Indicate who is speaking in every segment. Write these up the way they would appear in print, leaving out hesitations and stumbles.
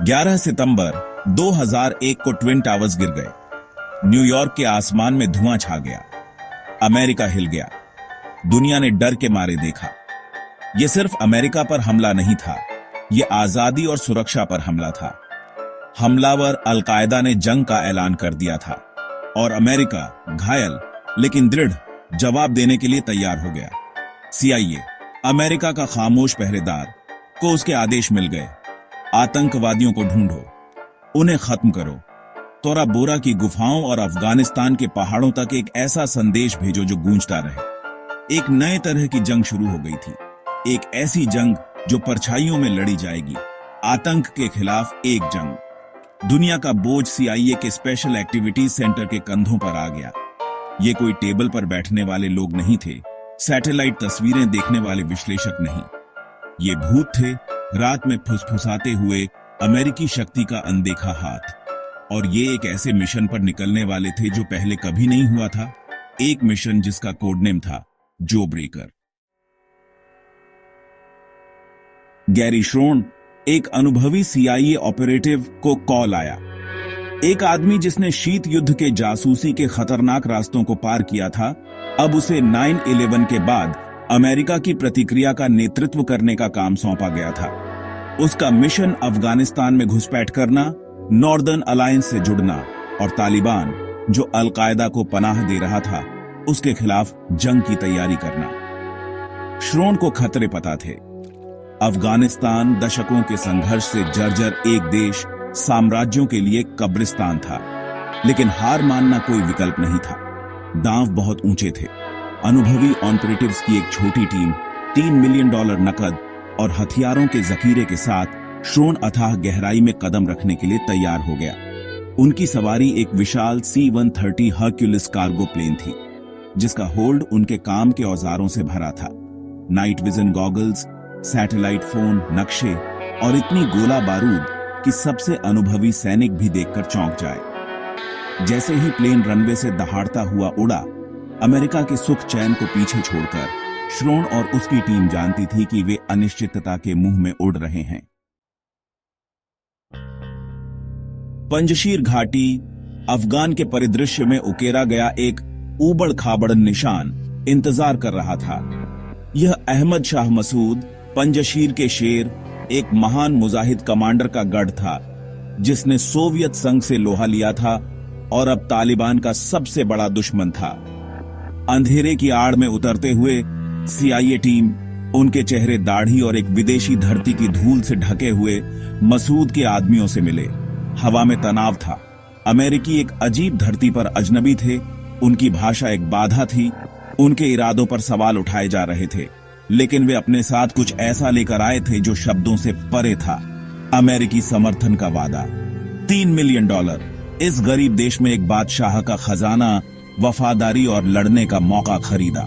Speaker 1: 11 सितंबर 2001 को twin towers गिर गए। न्यूयॉर्क के आसमान में धुआं छा गया। अमेरिका हिल गया। दुनिया ने डर के मारे देखा। यह सिर्फ अमेरिका पर हमला नहीं था, यह आजादी और सुरक्षा पर हमला था। हमलावर अल-कायदा ने जंग का ऐलान कर दिया था और अमेरिका घायल लेकिन दृढ़ जवाब देने के लिए तैयार हो गया। CIA, अमेरिका का खामोश पहरेदार, को उसके आदेश मिल गए। आतंकवादियों को ढूंढो, उन्हें खत्म करो। तोरा बोरा की गुफाओं और अफगानिस्तान के पहाड़ों तक एक ऐसा संदेश भेजो जो गूंजता रहे। एक नए तरह की जंग शुरू हो गई थी, एक ऐसी जंग जो परछाइयों में लड़ी जाएगी। आतंक के खिलाफ एक जंग। दुनिया का बोझ CIA के स्पेशल एक्टिविटीज सेंटर के कंधों पर आ गया। ये कोई टेबल पर बैठने वाले लोग नहीं थे, सैटेलाइट तस्वीरें देखने वाले विश्लेषक नहीं। ये भूत थे, रात में फुसफुसाते हुए अमेरिकी शक्ति का अनदेखा हाथ। और ये एक ऐसे मिशन पर निकलने वाले थे जो पहले कभी नहीं हुआ था। एक मिशन जिसका कोडनेम था जो ब्रेकर। गैरी श्रोन, एक अनुभवी CIA ऑपरेटिव, को कॉल आया। एक आदमी जिसने शीत युद्ध के जासूसी के खतरनाक रास्तों को पार किया था, अब उसे 9/11 के बाद अमेरिका की प्रतिक्रिया का नेतृत्व करने का काम सौंपा गया था। उसका मिशन अफगानिस्तान में घुसपैठ करना, नॉर्दर्न अलायंस से जुड़ना और तालिबान, जो अल-कायदा को पनाह दे रहा था, उसके खिलाफ जंग की तैयारी करना। श्रोन को खतरे पता थे। अफगानिस्तान दशकों के संघर्ष से जर्जर एक देश, साम्राज्यों के लिए कब्रिस्तान था। लेकिन हार मानना कोई विकल्प नहीं था। दांव बहुत ऊंचे थे। अनुभवी ऑपरेटिव्स की एक छोटी टीम $3 मिलियन नकद और हथियारों के जखीरे के साथ श्रोन अथाह गहराई में कदम रखने के लिए तैयार हो गया। उनकी सवारी एक विशाल C-130 हर्क्यूलिस कार्गो प्लेन थी, जिसका होल्ड उनके काम के औजारों से भरा था। Night vision goggles, satellite phone, नक्शे और इतनी गोला बारूद कि सबसे अनुभवी सैनिक भी देखकर चौंक जाए। जैसे ही प्लेन रनवे से दहाड़ता हुआ उड़ा, अमेरिका के सुख चैन को पीछे छोड़कर श्रोन और उसकी टीम जानती थी कि वे अनिश्चितता के मुंह में उड़ रहे हैं। पंजशीर घाटी, अफगान के परिदृश्य में उकेरा गया एक ऊबड़ खाबड़ निशान इंतजार कर रहा था। यह अहमद शाह मसूद, पंजशीर के शेर, एक महान मुजाहिद कमांडर का गढ़ था, जिसने सोवियत संघ से लोहा लिया था और अब तालिबान का सबसे बड़ा दुश्मन था। अंधेरे की आड़ में उतरते हुए CIA टीम उनके चेहरे दाढ़ी और एक विदेशी धरती की धूल से ढके हुए मसूद के आदमियों से मिले। हवा में तनाव था। अमेरिकी एक अजीब धरती पर अजनबी थे। उनकी भाषा एक बाधा थी। उनके इरादों पर सवाल उठाए जा रहे थे, लेकिन वे अपने साथ कुछ ऐसा लेकर आए थे जो शब्दों से परे था। अमेरिकी समर्थन का वादा, $3 मिलियन। इस गरीब देश में एक बादशाह का खजाना, वफादारी और लड़ने का मौका खरीदा।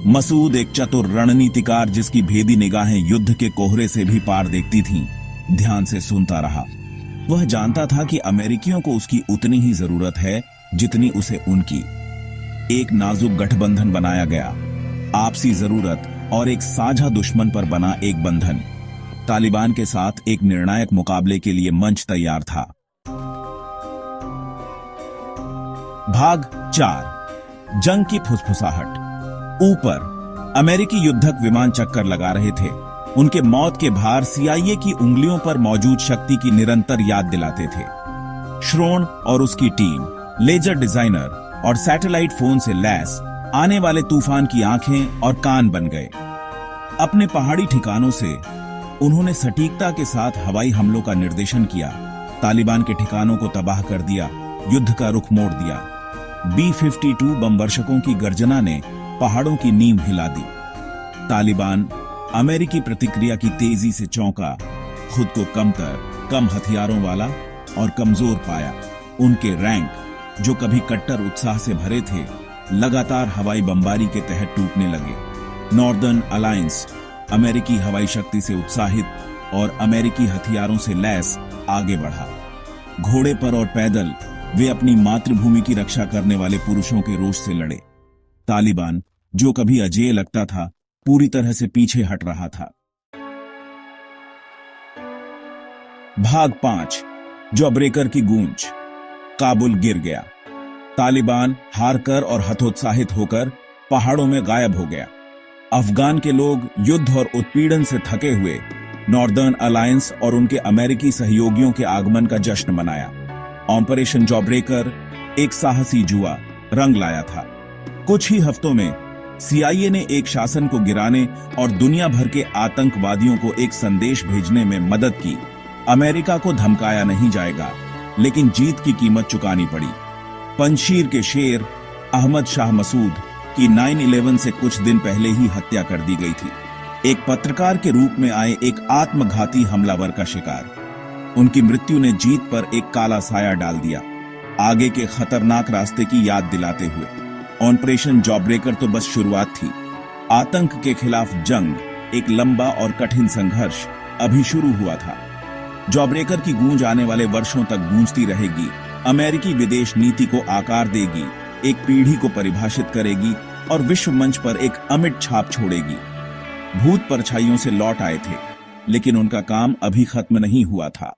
Speaker 1: मसूद एक चतुर रणनीतिकार, जिसकी भेदी निगाहें युद्ध के कोहरे से भी पार देखती थीं, ध्यान से सुनता रहा। वह जानता था कि अमेरिकियों को उसकी उतनी ही जरूरत है जितनी उसे उनकी। एक नाजुक गठबंधन बनाया गया, आपसी जरूरत और एक साझा दुश्मन पर बना एक बंधन। तालिबान के साथ एक निर्णायक मुकाबले के लिए मंच तैयार था। भाग 4, जंग की फुसफुसाहट। ऊपर अमेरिकी युद्धक विमान चक्कर लगा रहे थे। उनके मौत के भार CIA की उंगलियों पर मौजूद शक्ति की निरंतर याद दिलाते थे। श्रोन और उसकी टीम लेजर डिजाइनर और सैटेलाइट फोन से लैस आने वाले तूफान की आंखें और कान बन गए। अपने पहाड़ी ठिकानों से उन्होंने सटीकता के साथ हवाई हमलों का निर्देशन किया, तालिबान के ठिकानों को तबाह कर दिया, युद्ध का रुख मोड़ दिया। B-52 बमवर्षकों की गर्जना ने पहाड़ों की नींव हिला दी। तालिबान अमेरिकी प्रतिक्रिया की तेजी से चौंका, खुद को कमतर, कम हथियारों वाला और कमजोर पाया। उनके रैंक, जो कभी कट्टर उत्साह से भरे थे, लगातार हवाई बमबारी के तहत टूटने लगे। नॉर्दर्न अलायंस अमेरिकी हवाई शक्ति से उत्साहित और अमेरिकी हथियारों से लैस आगे बढ़ा। घोड़े पर और पैदल वे अपनी मातृभूमि की रक्षा करने वाले पुरुषों के रोष से लड़े। तालिबान, जो कभी अजेय लगता था, पूरी तरह से पीछे हट रहा था। भाग 5 जॉब्रेकर की गूंज। काबुल गिर गया। तालिबान हारकर और हतोत्साहित होकर पहाड़ों में गायब हो गया। अफगान के लोग युद्ध और उत्पीड़न से थके हुए नॉर्दर्न अलायंस और उनके अमेरिकी सहयोगियों के आगमन का जश्न मनाया। ऑपरेशन जॉब्रेकर एक साहसी जुआ रंग लाया था। कुछ ही हफ्तों में सीआईए ने एक शासन को गिराने और दुनिया भर के आतंकवादियों को एक संदेश भेजने में मदद की। अमेरिका को धमकाया नहीं जाएगा, लेकिन जीत की कीमत चुकानी पड़ी। पंजशीर के शेर अहमद शाह मसूद की 9/11 से कुछ दिन पहले ही हत्या कर दी गई थी। एक पत्रकार के रूप में आए एक आत्मघाती हमलावर का शिकार। उनकी मृत्यु ने जीत पर एक काला साया डाल दिया, आगे के खतरनाक रास्ते की याद दिलाते हुए। ऑपरेशन जॉब्रेकर तो बस शुरुआत थी। आतंक के खिलाफ जंग, एक लंबा और कठिन संघर्ष अभी शुरू हुआ था। जॉब्रेकर की गूंज आने वाले वर्षों तक गूंजती रहेगी, अमेरिकी विदेश नीति को आकार देगी, एक पीढ़ी को परिभाषित करेगी और विश्व मंच पर एक अमिट छाप छोड़ेगी। भूत परछाइयों से लौट आए थे, लेकिन उनका काम अभी खत्म नहीं हुआ था।